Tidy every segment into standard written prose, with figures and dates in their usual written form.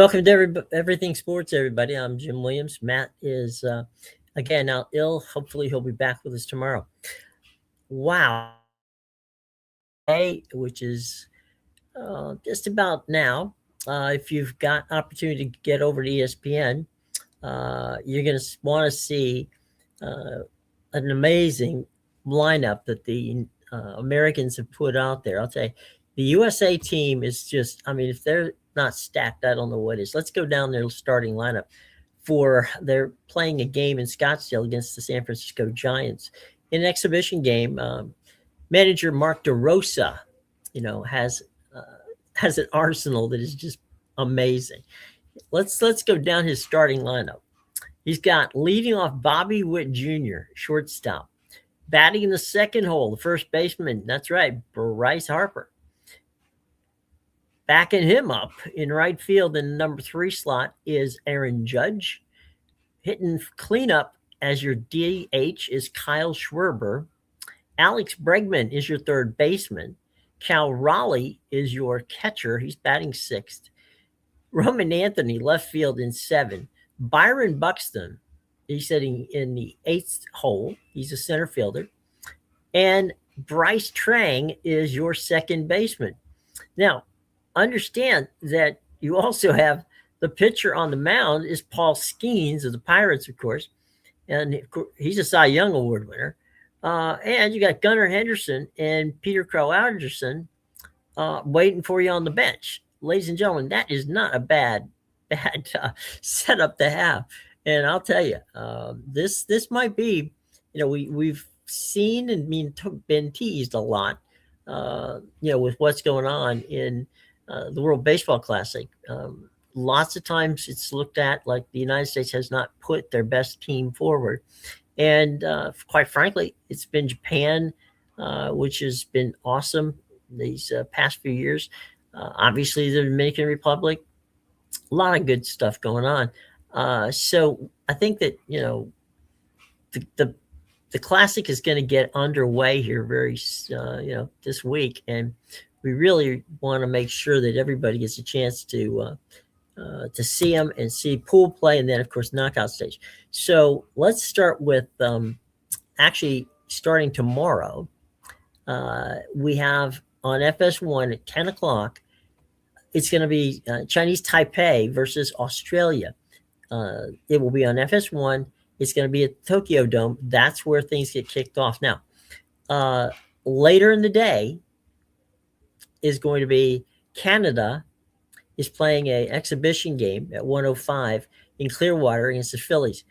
Welcome to Everything Sports, everybody. I'm Jim Williams. Matt is, again, out ill. Hopefully, he'll be back with us tomorrow. Wow. Which is just about now. If you've got opportunity to get over to ESPN, you're going to want to see an amazing lineup that the Americans have put out there. I'll tell you, the USA team is just, if they're not stacked, I don't know what is. Let's go down their starting lineup. They're playing a game in Scottsdale against the San Francisco Giants. In an exhibition game, manager Mark DeRosa, has an arsenal that is just amazing. Let's go down his starting lineup. He's got leading off Bobby Witt Jr., shortstop. Batting in the second hole, the first baseman, that's right, Bryce Harper. Backing him up in right field in the number 3 slot is Aaron Judge. Hitting cleanup as your DH is Kyle Schwarber. Alex Bregman is your third baseman. Cal Raleigh is your catcher. He's batting 6th. Roman Anthony, left field in 7. Byron Buxton, he's sitting in the 8th hole. He's a center fielder. And Brice Turang is your second baseman. Now, understand that you also have the pitcher on the mound is Paul Skeens of the Pirates, of course. And he's a Cy Young Award winner. And you got Gunnar Henderson and Peter Crow Anderson waiting for you on the bench. Ladies and gentlemen, that is not a bad setup to have. And I'll tell you, this might be, we've seen and been teased a lot, with what's going on in the World Baseball Classic. Lots of times it's looked at like the United States has not put their best team forward. And quite frankly, it's been Japan, which has been awesome these past few years. Obviously, the Dominican Republic, a lot of good stuff going on. So I think that, the Classic is going to get underway here very, this week. And we really want to make sure that everybody gets a chance to see them and see pool play, and then, of course, knockout stage. So let's start with actually starting tomorrow. We have on FS1 at 10 o'clock, it's going to be Chinese Taipei versus Australia. It will be on FS1. It's going to be at Tokyo Dome. That's where things get kicked off. Now, later in the day is going to be Canada is playing an exhibition game at 1:05 in Clearwater against the Phillies.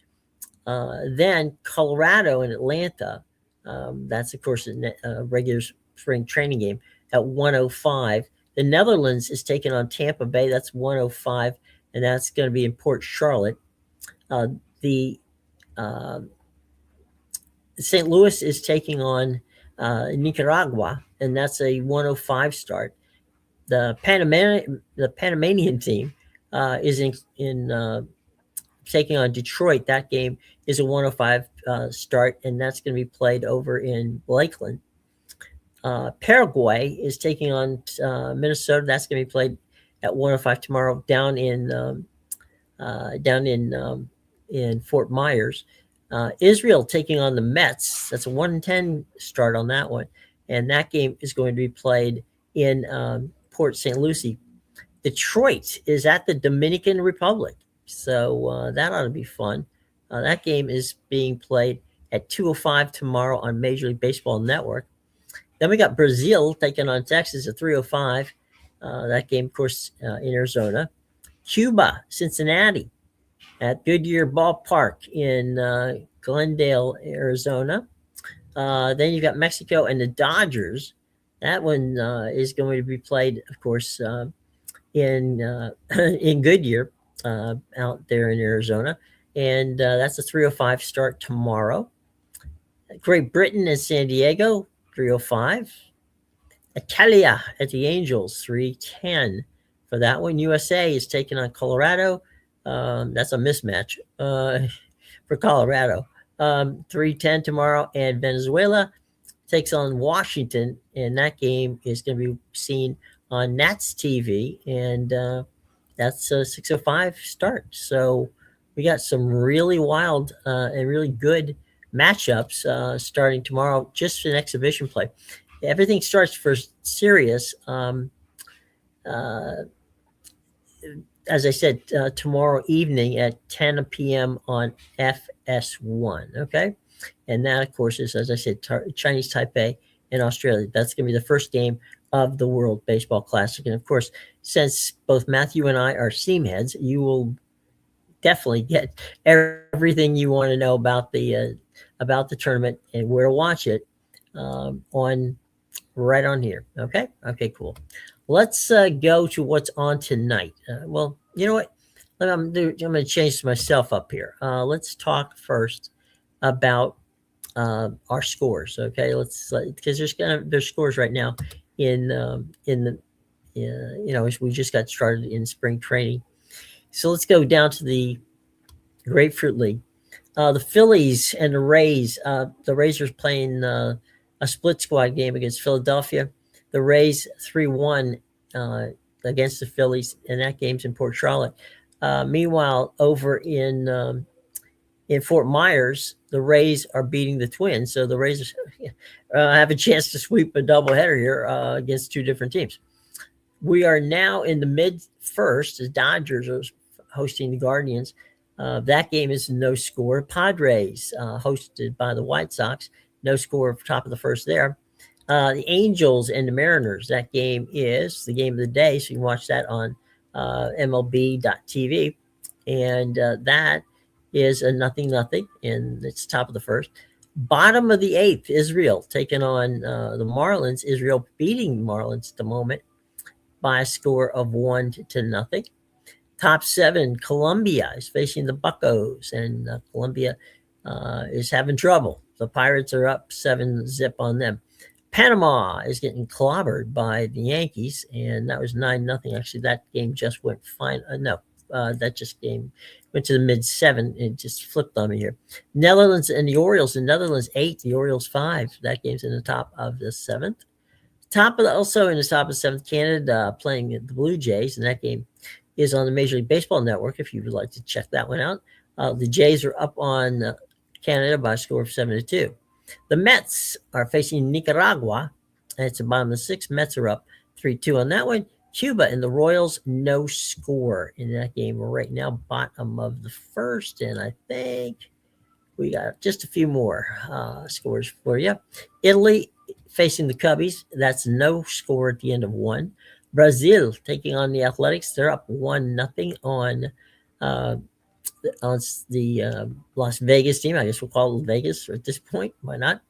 Then Colorado and Atlanta, that's, of course, a regular spring training game at 1:05. The Netherlands is taking on Tampa Bay. That's 1:05, and that's going to be in Port Charlotte. The St. Louis is taking on Nicaragua, and that's a 1:05 start. The Panamanian team is in taking on Detroit. That game is a 1:05 start, and that's going to be played over in Lakeland. Paraguay is taking on Minnesota. That's going to be played at 1:05 tomorrow down in Fort Myers. Israel taking on the Mets. That's a 1:10 start on that one, and that game is going to be played in Port St. Lucie. Detroit is at the Dominican Republic, so that ought to be fun. That game is being played at 2:05 tomorrow on Major League Baseball Network. Then we got Brazil taking on Texas at 3:05. That game, of course, in Arizona. Cuba, Cincinnati at Goodyear Ballpark in Glendale, Arizona. Then you got Mexico and the Dodgers. That one is going to be played, of course, in Goodyear out there in Arizona. And that's a 3:05 start tomorrow. Great Britain and San Diego, 3:05. Italia at the Angels, 3:10 for that one. USA is taking on Colorado. That's a mismatch for Colorado. 3:10 tomorrow. And Venezuela takes on Washington, and that game is going to be seen on Nats TV. And that's a 6:05 start. So we got some really wild and really good matchups starting tomorrow, just an exhibition play. Everything starts for Sirius. Uh, as I said, tomorrow evening at 10 p.m. on FS1. Okay. And that, of course, is, as I said, Chinese Taipei in Australia. That's going to be the first game of the World Baseball Classic. And of course, since both Matthew and I are seam heads, you will definitely get everything you want to know about the tournament and where to watch it on right on here. Okay, cool. Let's go to what's on tonight. Well, you know what? I'm going to change myself up here. Let's talk first about our scores. Okay, let's because there's scores right now in the as we just got started in spring training. So let's go down to the Grapefruit League. The Phillies and the Rays. The Rays are playing a split squad game against Philadelphia. The Rays 3-1 against the Phillies, and that game's in Port Charlotte. Meanwhile, over in Fort Myers, the Rays are beating the Twins, so the Rays have a chance to sweep a doubleheader here against two different teams. We are now in the mid-first. The Dodgers are hosting the Guardians. That game is no score. Padres, hosted by the White Sox, no score top of the first there. The Angels and the Mariners, that game is the game of the day, so you can watch that on MLB.tv. And that is a 0-0, and it's top of the first. Bottom of the eighth, Israel taking on the Marlins. Israel beating the Marlins at the moment by a score of 1-0. Top seven, Colombia is facing the Buccos, and Colombia is having trouble. The Pirates are up 7-0 on them. Panama is getting clobbered by the Yankees, and that was 9-0. Actually, that game just went fine. That just game went to the mid-7. It just flipped on me here. Netherlands and the Orioles. The Netherlands 8, the Orioles 5. That game's in the top of the 7th. Also in the top of the 7th, Canada playing the Blue Jays, and that game is on the Major League Baseball Network if you would like to check that one out. The Jays are up on Canada by a score of 7-2. The Mets are facing Nicaragua, and it's the bottom of the 6th. Mets are up 3-2 on that one. Cuba and the Royals, no score in that game. We're right now bottom of the 1st, and I think we got just a few more scores for you. Italy facing the Cubbies. That's no score at the end of 1. Brazil taking on the Athletics. They're up 1-0 on the Las Vegas team. I guess we'll call it Vegas at this point. Why not?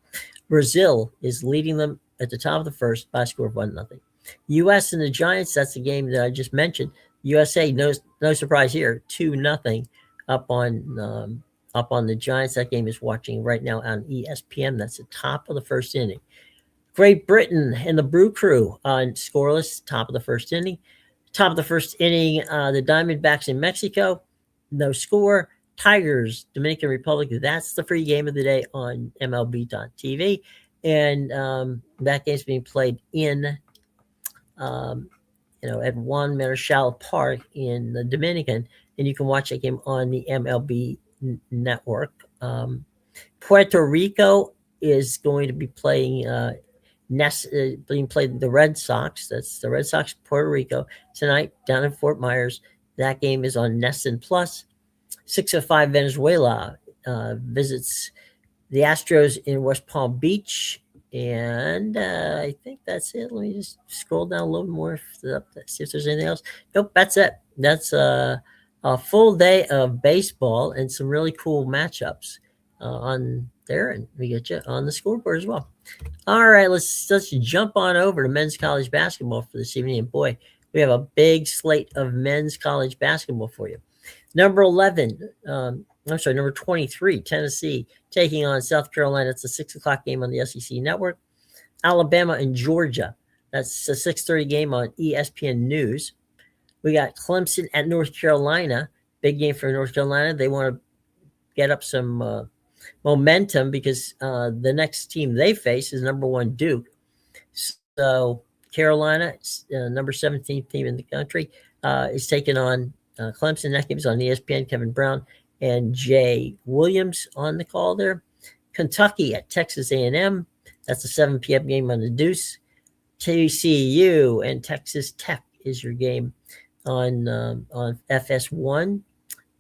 Brazil is leading them at the top of the 1st by a score of 1-0. U.S. and the Giants, that's the game that I just mentioned. USA, no surprise here, 2-0 up on the Giants. That game is watching right now on ESPN. That's the top of the 1st inning. Great Britain and the Brew Crew scoreless, top of the 1st inning. Top of the 1st inning, the Diamondbacks in Mexico, no score. Tigers, Dominican Republic, that's the free game of the day on MLB.tv. And that game's being played in, at Juan Marichal Park in the Dominican. And you can watch that game on the MLB network. Puerto Rico is going to be playing the Red Sox. That's the Red Sox, Puerto Rico, tonight down in Fort Myers. That game is on NESN Plus. 6:05 Venezuela visits the Astros in West Palm Beach. And I think that's it. Let me just scroll down a little more, see if there's anything else. Nope, that's it. That's a full day of baseball and some really cool matchups on there. And we get you on the scoreboard as well. All right, let's jump on over to men's college basketball for this evening. And boy, we have a big slate of men's college basketball for you. Number 23, Tennessee taking on South Carolina. It's a 6:00 game on the SEC network. Alabama and Georgia. That's a 6:30 game on ESPN News. We got Clemson at North Carolina. Big game for North Carolina. They want to get up some momentum because the next team they face is number 1 Duke. So Carolina, number 17 team in the country, is taking on Clemson. That game's on ESPN. Kevin Brown and Jay Williams on the call there. Kentucky at Texas A&M. That's a 7 p.m. game on the Deuce. TCU and Texas Tech is your game on FS1.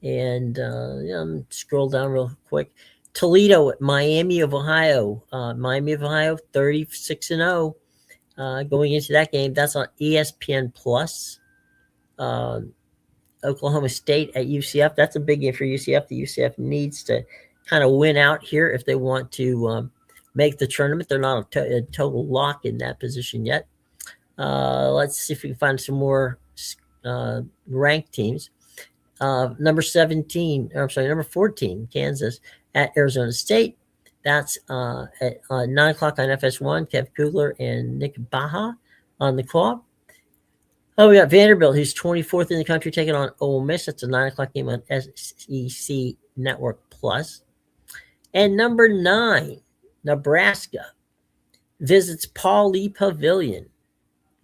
And scroll down real quick. Toledo at Miami of Ohio. Miami of Ohio, 36-0 going into that game. That's on ESPN Plus. Oklahoma State at UCF. That's a big game for UCF. The UCF needs to kind of win out here if they want to make the tournament. They're not a total lock in that position yet. Let's see if we can find some more ranked teams. Number 14, Kansas at Arizona State. That's at 9 o'clock on FS1. Kev Kugler and Nick Baha on the call. Oh, we got Vanderbilt, who's 24th in the country, taking on Ole Miss. That's a 9 o'clock game on SEC Network Plus. And number 9, Nebraska visits Pauley Pavilion.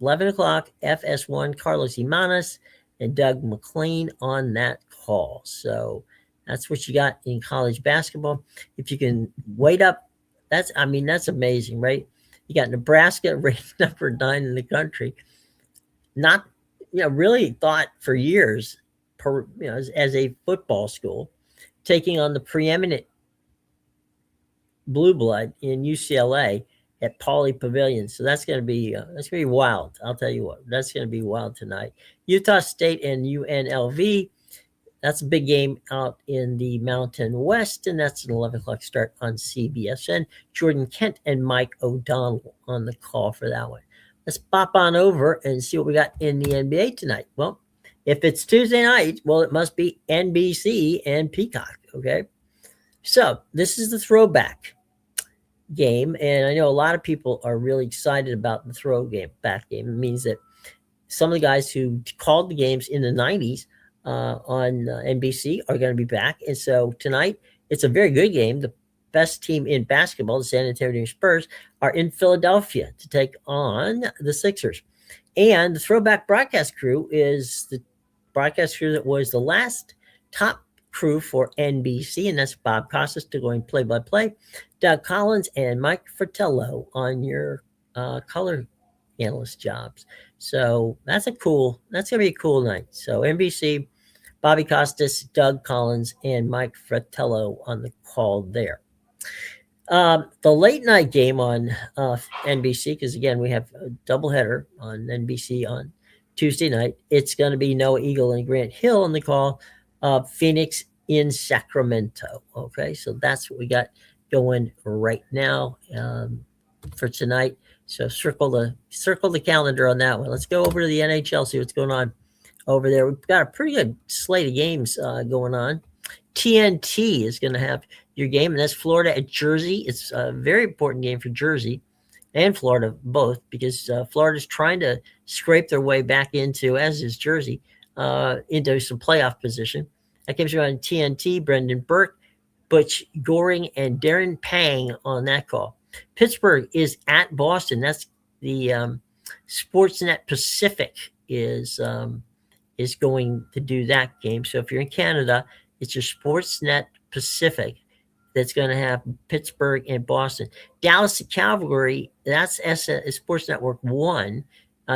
11 o'clock, FS1, Carlos Imanes and Doug McLean on that call. So that's what you got in college basketball. If you can wait up, that's amazing, right? You got Nebraska ranked number 9 in the country. Not, really thought for years, as a football school, taking on the preeminent blue blood in UCLA at Pauley Pavilion. So that's going to be wild. I'll tell you what, that's going to be wild tonight. Utah State and UNLV. That's a big game out in the Mountain West, and that's an 11 o'clock start on CBSN. Jordan Kent and Mike O'Donnell on the call for that one. Let's pop on over and see what we got in the NBA tonight. Well, if it's Tuesday night, well, it must be NBC and Peacock, okay? So this is the throwback game, and I know a lot of people are really excited about the throwback game. It means that some of the guys who called the games in the 90s on NBC are going to be back. And so tonight, it's a very good game. The best team in basketball, the San Antonio Spurs, are in Philadelphia to take on the Sixers. And the throwback broadcast crew is the broadcast crew that was the last top crew for NBC, and that's Bob Costas going play-by-play, Doug Collins, and Mike Fratello on your color analyst jobs. So that's going to be a cool night. So NBC, Bobby Costas, Doug Collins, and Mike Fratello on the call there. The late night game on NBC, because again, we have a doubleheader on NBC on Tuesday night. It's going to be Noah Eagle and Grant Hill on the call. Phoenix in Sacramento. Okay, so that's what we got going right now for tonight. So circle the calendar on that one. Let's go over to the NHL, see what's going on over there. We've got a pretty good slate of games going on. TNT is going to have your game, and that's Florida at Jersey. It's a very important game for Jersey and Florida both, because Florida's trying to scrape their way back into, as is Jersey, into some playoff position. That game's on TNT. Brendan Burke, Butch Goring, and Darren Pang on that call. Pittsburgh is at Boston. That's the Sportsnet Pacific is going to do that game. So if you're in Canada, it's your Sportsnet Pacific that's going to have Pittsburgh and Boston. Dallas Cavalry, that's Sports Network 1.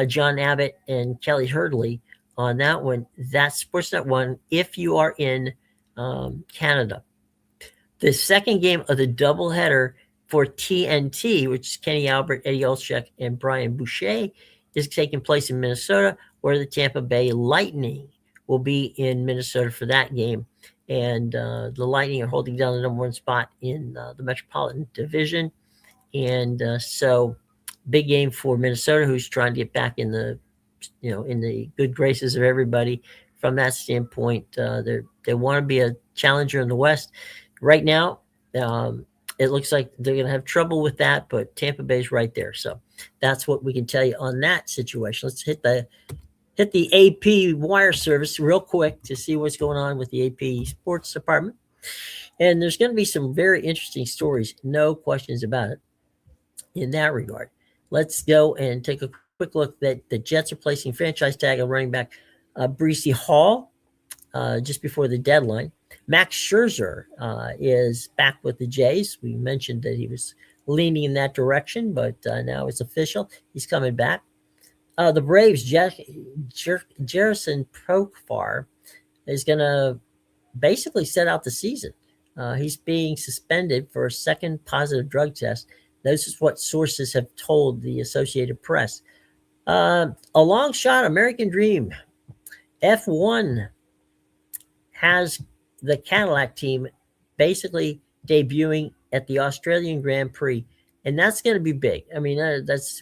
John Abbott and Kelly Hurdley on that one. That's Sportsnet 1 if you are in Canada. The second game of the doubleheader for TNT, which is Kenny Albert, Eddie Olszak, and Brian Boucher, is taking place in Minnesota, where the Tampa Bay Lightning will be in Minnesota for that game. And the Lightning are holding down the number 1 spot in the Metropolitan Division. And so big game for Minnesota, who's trying to get back in the good graces of everybody. From that standpoint, they want to be a challenger in the West. Right now, it looks like they're going to have trouble with that, but Tampa Bay's right there. So that's what we can tell you on that situation. Let's hit the AP wire service real quick to see what's going on with the AP sports department. And there's going to be some very interesting stories, no questions about it in that regard. Let's go and take a quick look that the Jets are placing franchise tag on running back Brice Hall, just before the deadline. Max Scherzer is back with the Jays. We mentioned that he was leaning in that direction, but now it's official. He's coming back. The Braves, Jerison Profar is going to basically set out the season. He's being suspended for a second positive drug test. This is what sources have told the Associated Press. A long shot, American Dream. F1 has the Cadillac team basically debuting at the Australian Grand Prix, and that's going to be big. I mean,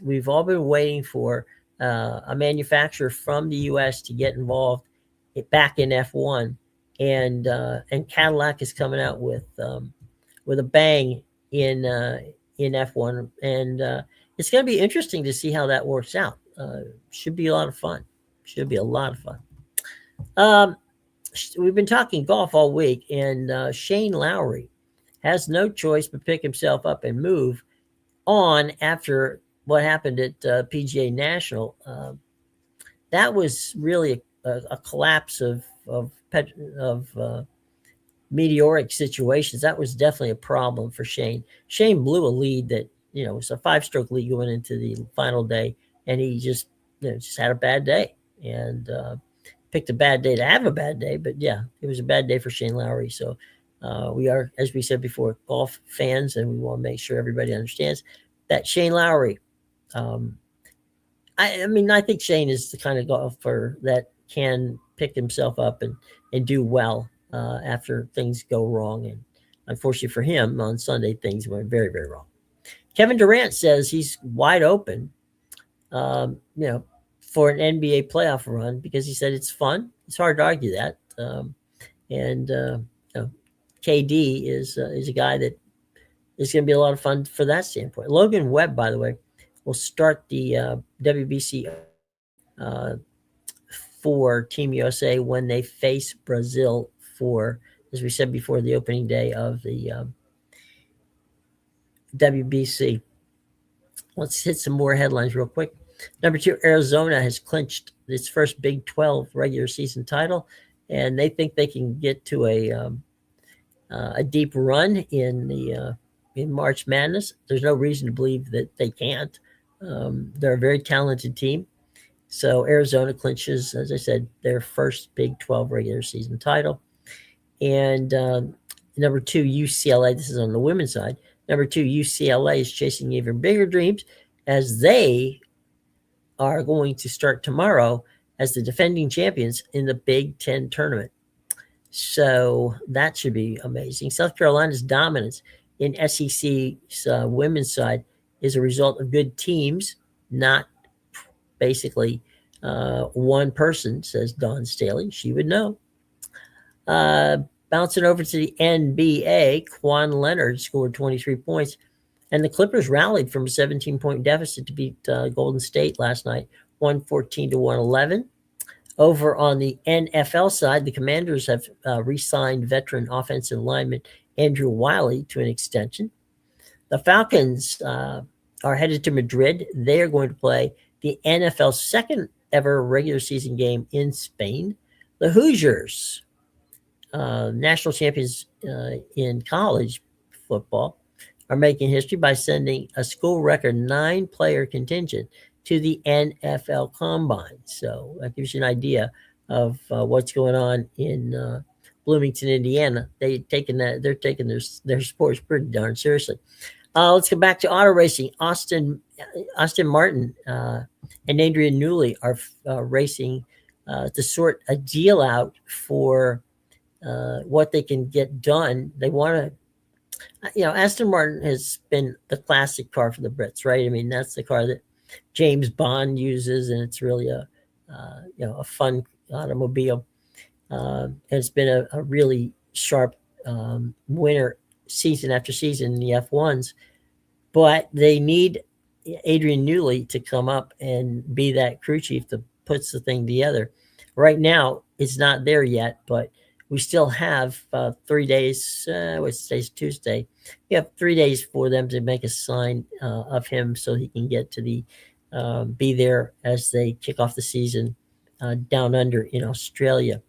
we've all been waiting for a manufacturer from the U.S. to get involved back in F1, and Cadillac is coming out with a bang in F1, and it's going to be interesting to see how that works out. Should be a lot of fun. Should be a lot of fun. We've been talking golf all week, and Shane Lowry has no choice but pick himself up and move on after what happened at PGA National. That was really a collapse of meteoric situations. That was definitely a problem for Shane. Shane blew a lead that was a 5-stroke lead going into the final day, and he just had a bad day and picked a bad day to have a bad day. But yeah, it was a bad day for Shane Lowry. So we are, as we said before, golf fans, and we want to make sure everybody understands that Shane Lowry. I think Shane is the kind of golfer that can pick himself up and do well after things go wrong. And unfortunately for him, on Sunday, things went very, very wrong. Kevin Durant says he's wide open, for an NBA playoff run because he said it's fun. It's hard to argue that. KD is a guy that is going to be a lot of fun for that standpoint. Logan Webb, by the way, will start the WBC for Team USA when they face Brazil for, as we said before, the opening day of the WBC. Let's hit some more headlines real quick. Number 2, Arizona has clinched its first Big 12 regular season title, and they think they can get to a deep run in March Madness. There's no reason to believe that they can't. They're a very talented team. So Arizona clinches, as I said, their first Big 12 regular season title. And number 2, UCLA. This is on the women's side. Number 2, UCLA is chasing even bigger dreams as they are going to start tomorrow as the defending champions in the Big Ten tournament. So that should be amazing. South Carolina's dominance in SEC's women's side is a result of good teams, not basically one person, says Dawn Staley. She would know. Bouncing over to the NBA, Kawhi Leonard scored 23 points, and the Clippers rallied from a 17-point deficit to beat Golden State last night, 114-111. Over on the NFL side, the Commanders have re-signed veteran offensive lineman Andrew Wiley to an extension. The Falcons are headed to Madrid. They are going to play the NFL's second ever regular season game in Spain. The Hoosiers, national champions in college football, are making history by sending a school record 9-player contingent to the NFL Combine. So that gives you an idea of what's going on in Bloomington, Indiana. They're taking their sports pretty darn seriously. Let's go back to auto racing. Austin Martin and Adrian Newley are racing to sort a deal out for what they can get done. They want to, Aston Martin has been the classic car for the Brits, right? I mean, that's the car that James Bond uses, and it's really a fun automobile. And it's been a really sharp winner season after season in the F1s, but they need Adrian Newley to come up and be that crew chief that puts the thing together. Right now, it's not there yet, but we still have 3 days. Today's Tuesday. We have 3 days for them to make a sign of him so he can get to the be there as they kick off the season down under in Australia.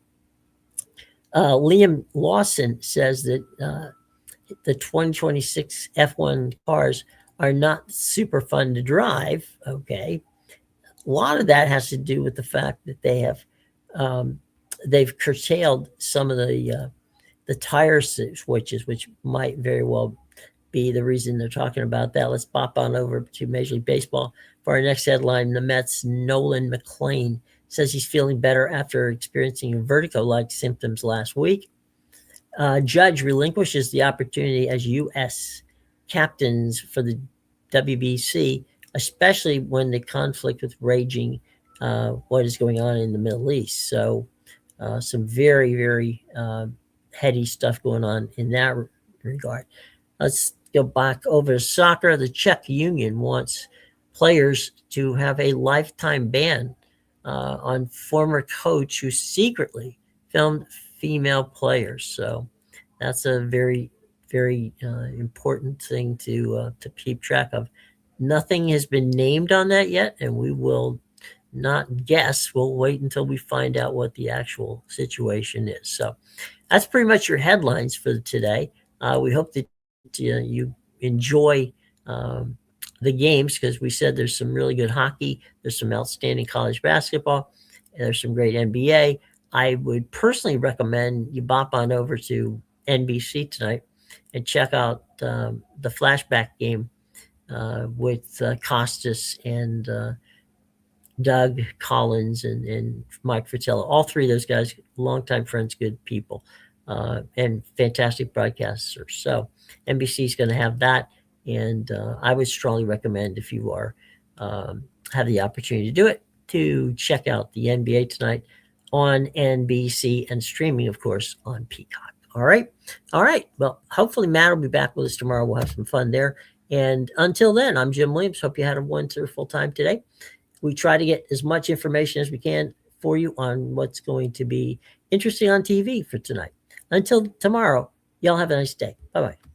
Liam Lawson says that the 2026 F1 cars are not super fun to drive. Okay. A lot of that has to do with the fact that they've curtailed some of the tire switches, which might very well be the reason they're talking about that. Let's pop on over to Major League Baseball for our next headline. The Mets' Nolan McLean says he's feeling better after experiencing vertigo-like symptoms last week. Judge relinquishes the opportunity as U.S. captains for the WBC, especially when the conflict with raging what is going on in the Middle East. So some very, very heady stuff going on in that regard. Let's go back over to soccer. The Czech Union wants players to have a lifetime ban on former coach who secretly filmed female players. So that's a very, very important thing to keep track of. Nothing has been named on that yet, and we will not guess. We'll wait until we find out what the actual situation is. So that's pretty much your headlines for today. We hope that you enjoy the games, because we said there's some really good hockey, there's some outstanding college basketball, and there's some great NBA. I would personally recommend you bop on over to NBC tonight and check out the flashback game with Costas and Doug Collins and Mike Fratello. All three of those guys, longtime friends, good people, and fantastic broadcasters. So NBC is going to have that, and I would strongly recommend, if you are have the opportunity to do it, to check out the NBA tonight on NBC and streaming, of course, on Peacock. All right. Well, hopefully Matt will be back with us tomorrow. We'll have some fun there. And until then, I'm Jim Williams. Hope you had a wonderful time today. We try to get as much information as we can for you on what's going to be interesting on TV for tonight. Until tomorrow, y'all have a nice day. Bye-bye.